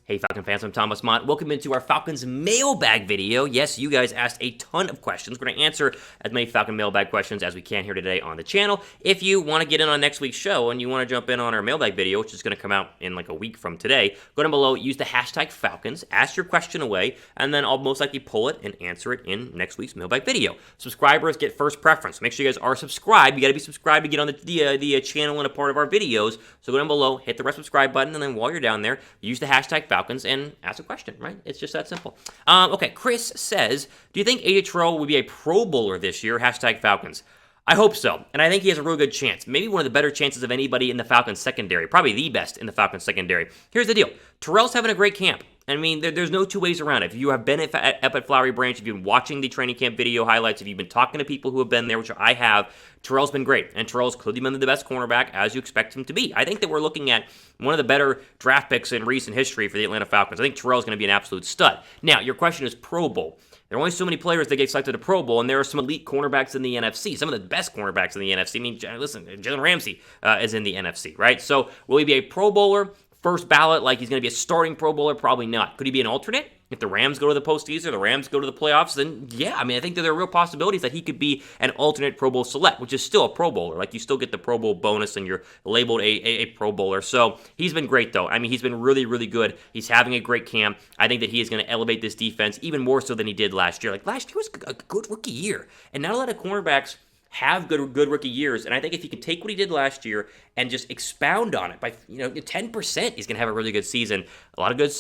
Hey Falcon fans, I'm Thomas Mott. Welcome into our Falcons Mailbag video. Yes, you guys asked a ton of questions. We're going to answer as many Falcon Mailbag questions as we can here today on the channel. If you want to get in on next week's show and you want to jump in on our Mailbag video, which is going to come out in like a week from today, go down below, use the hashtag Falcons, ask your question away, and then I'll most likely pull it and answer it in next week's Mailbag video. Subscribers get first preference. Make sure you guys are subscribed. You got to be subscribed to get on the channel and a part of our videos. So go down below, hit the red subscribe button, and then while you're down there, use the hashtag Falcons and ask a question, right? It's just that simple. Okay, Chris says, do you think AJ Terrell will be a Pro Bowler this year? Hashtag Falcons. I hope so, and I think he has a real good chance. Maybe one of the better chances of anybody in the Falcons secondary. Probably the best in the Falcons secondary. Here's the deal. Terrell's having a great camp. I mean, there's no two ways around it. If you have been at Flowery Branch, if you've been watching the training camp video highlights, if you've been talking to people who have been there, which I have, Terrell's been great. And Terrell's clearly been the best cornerback, as you expect him to be. I think that we're looking at one of the better draft picks in recent history for the Atlanta Falcons. I think Terrell's going to be an absolute stud. Now, your question is Pro Bowl. There are only so many players that get selected to Pro Bowl, and there are some elite cornerbacks in the NFC, some of the best cornerbacks in the NFC. I mean, listen, Jalen Ramsey is in the NFC, right? So will he be a Pro Bowler? First ballot, like he's going to be a starting Pro Bowler? Probably not. Could he be an alternate? If the Rams go to the postseason or the Rams go to the playoffs, then yeah, I mean, I think that there are real possibilities that he could be an alternate Pro Bowl select, which is still a Pro Bowler. Like, you still get the Pro Bowl bonus and you're labeled a Pro Bowler. So he's been great, though. I mean, he's been really, really good. He's having a great camp. I think that he is going to elevate this defense even more so than he did last year. Like, last year was a good rookie year, and not a lot of cornerbacks have good rookie years, and I think if he can take what he did last year and just expound on it by 10%, he's gonna have a really good season. A lot of good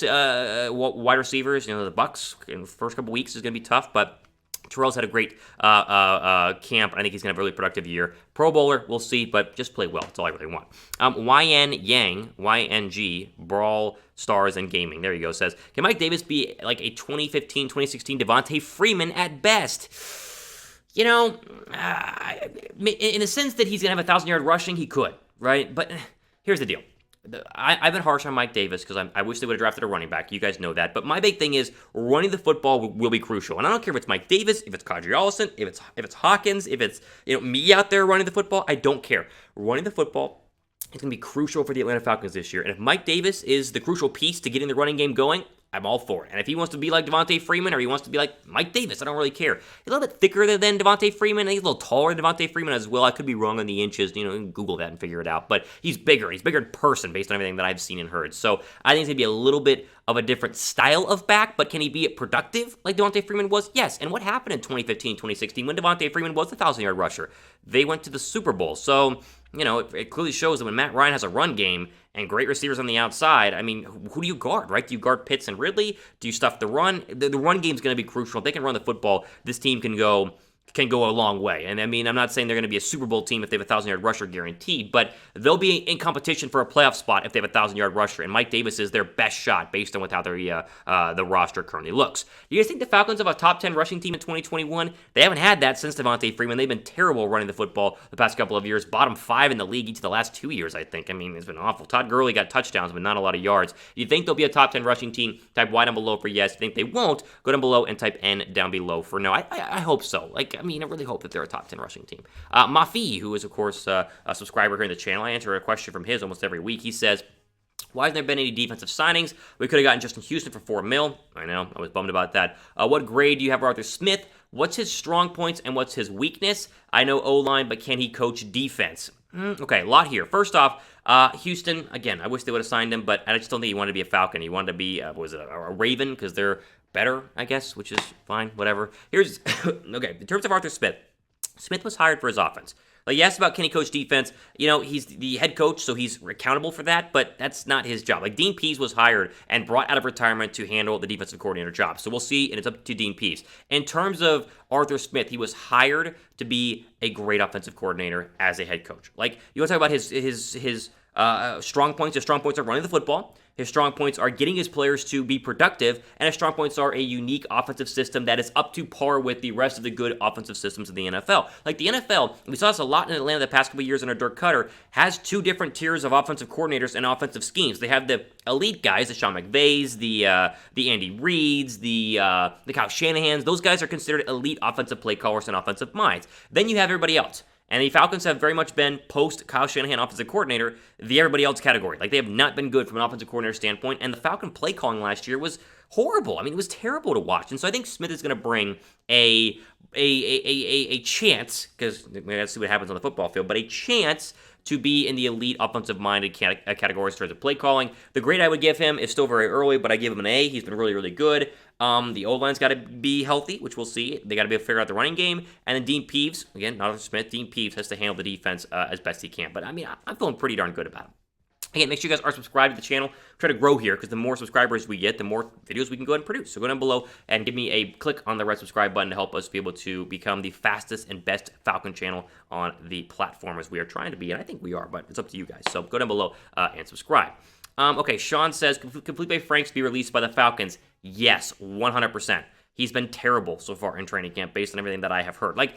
wide receivers. The Bucks in the first couple weeks is gonna be tough, but Terrell's had a great camp, and I think he's gonna have a really productive year. Pro Bowler, we'll see, but just play well. That's all I really want. YN Yang, YNG, Brawl Stars and Gaming. There you go. Says, can Mike Davis be like a 2015, 2016 Devonta Freeman at best? In a sense that he's going to have 1,000-yard rushing, he could, right? But here's the deal. I've been harsh on Mike Davis because I wish they would have drafted a running back. You guys know that. But my big thing is running the football will be crucial. And I don't care if it's Mike Davis, if it's Kadri Allison, if it's Hawkins, if it's me out there running the football. I don't care. Running the football is going to be crucial for the Atlanta Falcons this year. And if Mike Davis is the crucial piece to getting the running game going, I'm all for it. And if he wants to be like Devonta Freeman or he wants to be like Mike Davis, I don't really care. He's a little bit thicker than Devonta Freeman. I think he's a little taller than Devonta Freeman as well. I could be wrong on the inches. You can Google that and figure it out. But he's bigger. He's bigger in person based on everything that I've seen and heard. So I think he's going to be a little bit of a different style of back. But can he be productive like Devonta Freeman was? Yes. And what happened in 2015, 2016 when Devonta Freeman was the 1,000-yard rusher? They went to the Super Bowl. So it clearly shows that when Matt Ryan has a run game and great receivers on the outside, I mean, who do you guard, right? Do you guard Pitts and Ridley? Do you stuff the run? The run game is going to be crucial. If they can run the football, this team can go a long way. And I mean, I'm not saying they're going to be a Super Bowl team if they have a 1,000-yard rusher guaranteed, but they'll be in competition for a playoff spot if they have a 1,000-yard rusher. And Mike Davis is their best shot based on how the roster currently looks. Do you guys think the Falcons have a top 10 rushing team in 2021? They haven't had that since Devonta Freeman. They've been terrible running the football the past couple of years. Bottom 5 in the league each of the last 2 years, I think. I mean, it's been awful. Todd Gurley got touchdowns, but not a lot of yards. Do you think they'll be a top 10 rushing team? Type Y down below for yes. If you think they won't, go down below and type N down below for no. I hope so. I really hope that they're a top 10 rushing team. Mafi, who is, of course, a subscriber here in the channel, I answer a question from his almost every week. He says, why hasn't there been any defensive signings? We could have gotten Justin Houston for $4 million. I know, I was bummed about that. What grade do you have for Arthur Smith? What's his strong points and what's his weakness? I know O-line, but can he coach defense? Okay, a lot here. First off, Houston, again, I wish they would have signed him, but I just don't think he wanted to be a Falcon. He wanted to be, a Raven, because they're better, I guess, which is fine, whatever. Here's, okay, in terms of Arthur Smith was hired for his offense. Like, you asked about can he coach defense. He's the head coach, so he's accountable for that, but that's not his job. Like, Dean Pease was hired and brought out of retirement to handle the defensive coordinator job. So we'll see, and it's up to Dean Pease. In terms of Arthur Smith, he was hired to be a great offensive coordinator as a head coach. Like, you want to talk about his strong points? His strong points are running the football. His strong points are getting his players to be productive, and his strong points are a unique offensive system that is up to par with the rest of the good offensive systems of the NFL. Like the NFL, we saw this a lot in Atlanta the past couple of years under Dirk Cutter, has two different tiers of offensive coordinators and offensive schemes. They have the elite guys, the Sean McVays, the Andy Reeds, the Kyle Shanahans. Those guys are considered elite offensive play callers and offensive minds. Then you have everybody else. And the Falcons have very much been, post Kyle Shanahan offensive coordinator, the everybody else category. Like, they have not been good from an offensive coordinator standpoint, and the Falcon play calling last year was horrible. I mean, it was terrible to watch. And so I think Smith is going to bring a chance, because we got to see what happens on the football field, but a chance to be in the elite offensive-minded categories in terms of play calling. The grade I would give him is still very early, but I give him an A. He's been really, really good. The O-line's got to be healthy, which we'll see. They got to be able to figure out the running game. And then Dean Peeves, again, not Arthur Smith, Dean Peeves has to handle the defense as best he can. But, I mean, I'm feeling pretty darn good about him. Again, make sure you guys are subscribed to the channel. Try to grow here, because the more subscribers we get, the more videos we can go ahead and produce. So go down below and give me a click on the red subscribe button to help us be able to become the fastest and best Falcon channel on the platform, as we are trying to be. And I think we are, but it's up to you guys. So go down below and subscribe. Okay, Sean says, can Feleipe Franks be released by the Falcons? Yes, 100%. He's been terrible so far in training camp based on everything that I have heard. Like,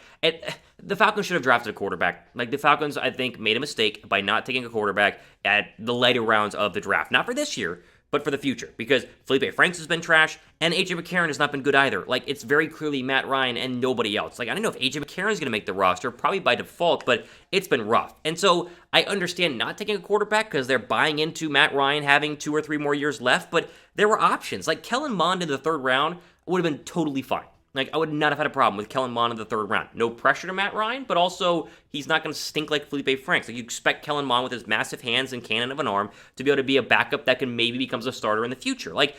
the Falcons should have drafted a quarterback. Like, the Falcons, I think, made a mistake by not taking a quarterback at the later rounds of the draft. Not for this year, but for the future. Because Feleipe Franks has been trash, and AJ McCarron has not been good either. Like, it's very clearly Matt Ryan and nobody else. Like, I don't know if AJ McCarron is going to make the roster, probably by default, but it's been rough. And so I understand not taking a quarterback because they're buying into Matt Ryan having 2 or 3 more years left, but there were options. Like, Kellen Mond in the 3rd round would have been totally fine. Like, I would not have had a problem with Kellen Mond in the 3rd round. No pressure to Matt Ryan, but also he's not going to stink like Feleipe Franks. Like, you expect Kellen Mond with his massive hands and cannon of an arm to be able to be a backup that can maybe becomes a starter in the future. Like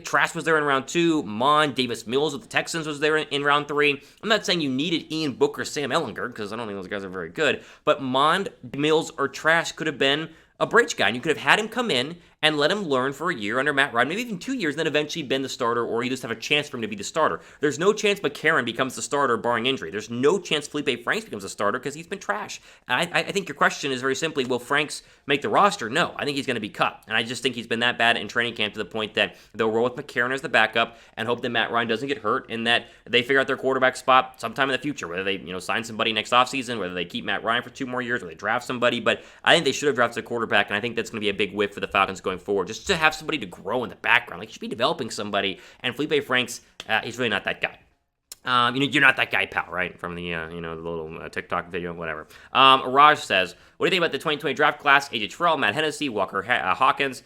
Trask was there in round 2. Mond, Davis Mills with the Texans was there in round 3. I'm not saying you needed Ian Book or Sam Ehlinger, because I don't think those guys are very good, but Mond, Mills, or Trask could have been a bridge guy, and you could have had him come in and let him learn for a year under Matt Ryan, maybe even 2 years, and then eventually been the starter, or you just have a chance for him to be the starter. There's no chance McCarron becomes the starter barring injury. There's no chance Feleipe Franks becomes a starter because he's been trash. And I think your question is very simply, will Franks make the roster? No, I think he's going to be cut. And I just think he's been that bad in training camp to the point that they'll roll with McCarron as the backup and hope that Matt Ryan doesn't get hurt and that they figure out their quarterback spot sometime in the future, whether they sign somebody next offseason, whether they keep Matt Ryan for 2 more years, or they draft somebody. But I think they should have drafted a quarterback, and I think that's going to be a big whiff for the Falcons going forward, just to have somebody to grow in the background. Like, you should be developing somebody, and Feleipe Franks, he's really not that guy. You're not that guy, pal, right? From the, the little TikTok video, whatever. Raj says, what do you think about the 2020 draft class? AJ Terrell, Matt Hennessey, Hawkins,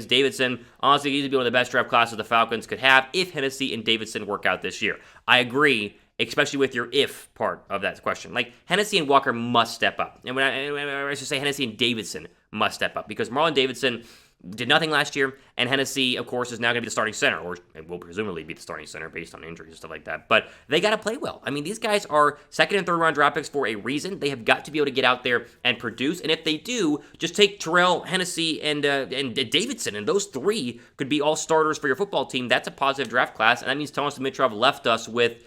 Davidson. Honestly, these would be one of the best draft classes the Falcons could have if Hennessey and Davidson work out this year. I agree, especially with your if part of that question. Like, Hennessey and Walker must step up. And when I should say Hennessey and Davidson must step up, because Marlon Davidson did nothing last year, and Hennessey, of course, is now going to be the starting center, or will presumably be the starting center based on injuries and stuff like that. But they got to play well. I mean, these guys are 2nd and 3rd round draft picks for a reason. They have got to be able to get out there and produce. And if they do, just take Terrell, Hennessey, and Davidson, and those 3 could be all starters for your football team. That's a positive draft class, and that means Thomas Dimitrov left us with,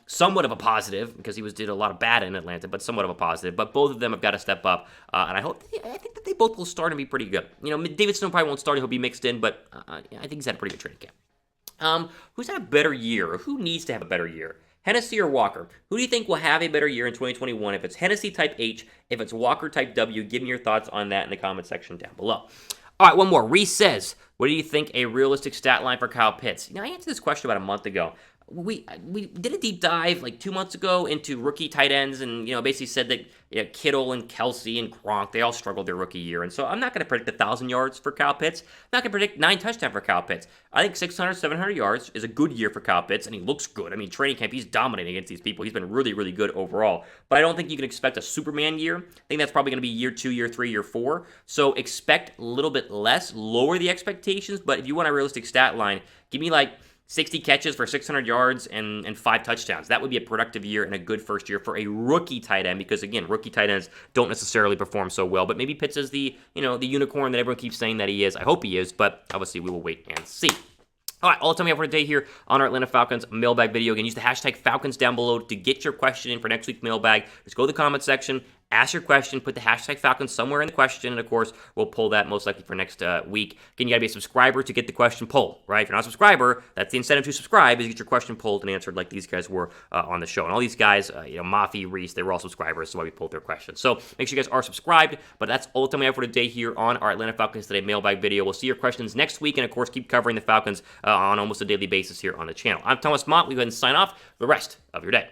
somewhat of a positive, because he did a lot of bad in Atlanta, but somewhat of a positive. But both of them have got to step up, and I think that they both will start and be pretty good. Davidson probably won't start; he'll be mixed in, but I think he's had a pretty good training camp. Who's had a better year, or who needs to have a better year? Hennessey or Walker? Who do you think will have a better year in 2021? If it's Hennessey type H, if it's Walker type W, give me your thoughts on that in the comment section down below. All right, one more. Reese says, what do you think a realistic stat line for Kyle Pitts? I answered this question about a month ago. We did a deep dive like 2 months ago into rookie tight ends, and basically said that Kittle and Kelsey and Gronk, they all struggled their rookie year. And so I'm not going to predict 1,000 yards for Kyle Pitts. I'm not going to predict 9 touchdowns for Kyle Pitts. I think 600, 700 yards is a good year for Kyle Pitts, and he looks good. I mean, training camp, he's dominating against these people. He's been really, really good overall. But I don't think you can expect a Superman year. I think that's probably going to be year 2, year 3, year 4. So expect a little bit less, lower the expectations. But if you want a realistic stat line, give me like 60 catches for 600 yards and 5 touchdowns. That would be a productive year and a good first year for a rookie tight end, because again, rookie tight ends don't necessarily perform so well. But maybe Pitts is the unicorn that everyone keeps saying that he is. I hope he is, but obviously we will wait and see. All right, all the time we have for today here on our Atlanta Falcons mailbag video. Again, use the hashtag Falcons down below to get your question in for next week's mailbag. Just go to the comment section, ask your question, put the hashtag Falcons somewhere in the question, and of course, we'll pull that most likely for next week. Again, you gotta be a subscriber to get the question pulled, right? If you're not a subscriber, that's the incentive to subscribe, is to get your question pulled and answered like these guys were on the show. And all these guys, Mafi, Reese, they were all subscribers, so why we pulled their questions. So make sure you guys are subscribed, but that's all the time we have for today here on our Atlanta Falcons Today mailbag video. We'll see your questions next week, and of course, keep covering the Falcons on almost a daily basis here on the channel. I'm Thomas Mott. We go ahead and sign off for the rest of your day.